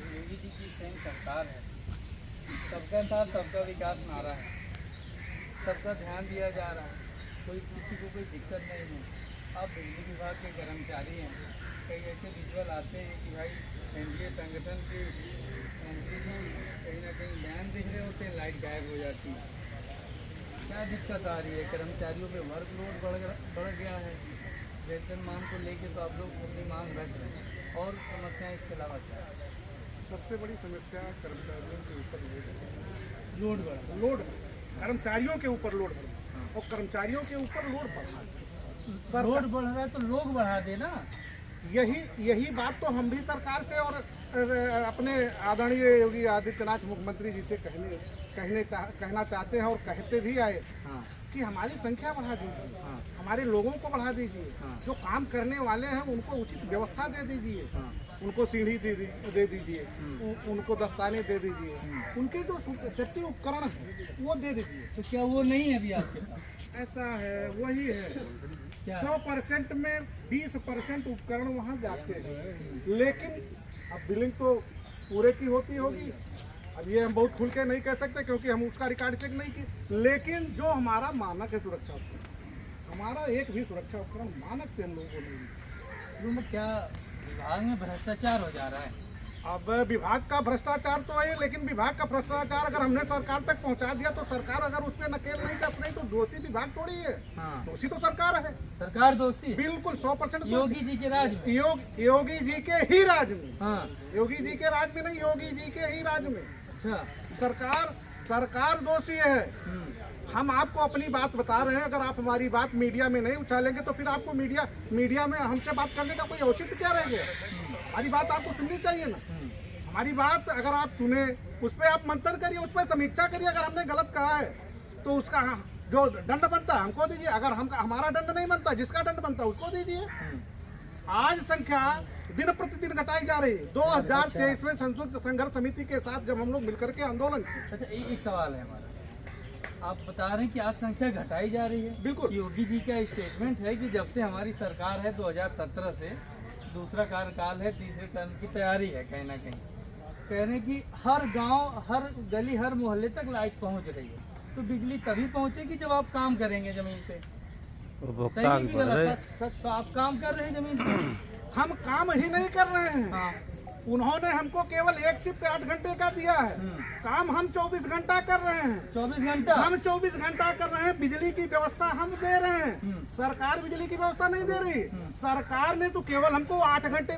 योगी जी की सही सरकार है, सबका साथ सबका विकास नारा है, सबका ध्यान दिया जा रहा है, कोई किसी को कोई दिक्कत नहीं है। अब बिजली विभाग के कर्मचारी हैं, कई ऐसे विजुअल आते हैं कि भाई एनडीए संगठन की एंट्री में कहीं ना कहीं बैन दिख रहे होते हैं, लाइट गायब हो जाती है। क्या दिक्कत आ रही है? कर्मचारियों पे वर्कलोड बढ़ गया है, वेतन मांग को लेके तो आप लोग अपनी मांग रख रहे हैं, और समस्याएं इसके अलावा क्या है? सबसे बड़ी समस्या कर्मचारियों के ऊपर लोड कर्मचारियों के ऊपर लोड बढ़ा और कर्मचारियों के ऊपर लोड बढ़ा। लोड बढ़ रहा है तो लोग बढ़ा देना। यही बात तो हम भी सरकार से और अपने आदरणीय योगी आदित्यनाथ मुख्यमंत्री जी से कहना चाहते हैं और कहते भी आए कि हमारी संख्या बढ़ा दीजिए, हमारे लोगों को बढ़ा दीजिए, जो काम करने वाले हैं उनको उचित व्यवस्था दे दीजिए, उनको सीढ़ी दे दीजिए, उनको दस्ताने दे दीजिए, उनके जो सेफ्टी उपकरण है वो दे दीजिए। तो क्या वो नहीं है अभी आपके पास? ऐसा है, वही है। 100% में 20% उपकरण वहाँ जाते हैं, लेकिन अब बिलिंग तो पूरे की होती होगी। अब ये हम बहुत खुल के नहीं कह सकते क्योंकि हम उसका रिकॉर्ड चेक नहीं किए, लेकिन जो हमारा मानक है सुरक्षा उपकरण, हमारा एक भी सुरक्षा उपकरण मानक से हम लोगों को नहीं। क्या विभाग में भ्रष्टाचार हो जा रहा है? अब विभाग का भ्रष्टाचार तो है, लेकिन विभाग का भ्रष्टाचार अगर हमने सरकार तक पहुंचा दिया तो सरकार अगर उस पर नकेल नहीं कर रही तो दोषी विभाग थोड़ी है। दोषी तो सरकार है। सरकार दोषी बिल्कुल 100% योगी जी के राज में। योगी जी के ही राज में। योगी जी के राज में नहीं, योगी जी के ही राज में। अच्छा, सरकार दोषी है। हम आपको अपनी बात बता रहे हैं, अगर आप हमारी बात मीडिया में नहीं उछालेंगे तो फिर आपको मीडिया में हमसे बात करने का कोई औचित्य क्या रहेगा? हमारी बात आपको सुननी चाहिए ना। हमारी बात अगर आप सुने, उस पर आप मंथन करिए, उस पर समीक्षा करिए। अगर हमने गलत कहा है तो उसका जो दंड बनता है हमको दीजिए। अगर हमारा दंड नहीं बनता, जिसका दंड बनता है उसको दीजिए। आज संख्या दिन प्रतिदिन घटाई जा रही है। 2023 में संघर्ष समिति के साथ जब हम लोग मिलकर के आंदोलन किए। अच्छा, एक सवाल है हमारा, आप बता रहे हैं कि आज संख्या घटाई जा रही है। बिल्कुल, योगी जी का स्टेटमेंट है कि जब से हमारी सरकार है 2017 से दूसरा कार्यकाल है, तीसरे टर्म की तैयारी है, कहीं ना कहीं कह रहे हैं कि हर गांव, हर गली, हर मोहल्ले तक लाइट पहुंच रही है। तो बिजली तभी पहुंचेगी जब आप काम करेंगे जमीन पे। सच तो आप काम कर रहे हैं जमीन पे। हम काम ही नहीं कर रहे हैं। उन्होंने हमको केवल एक शिफ्ट 8 घंटे का दिया है। काम हम 24 घंटा कर रहे हैं। 24 घंटा हम 24 घंटा कर रहे हैं। बिजली की व्यवस्था हम दे रहे हैं, सरकार बिजली की व्यवस्था नहीं दे रही। सरकार ने तो केवल हमको 8 घंटे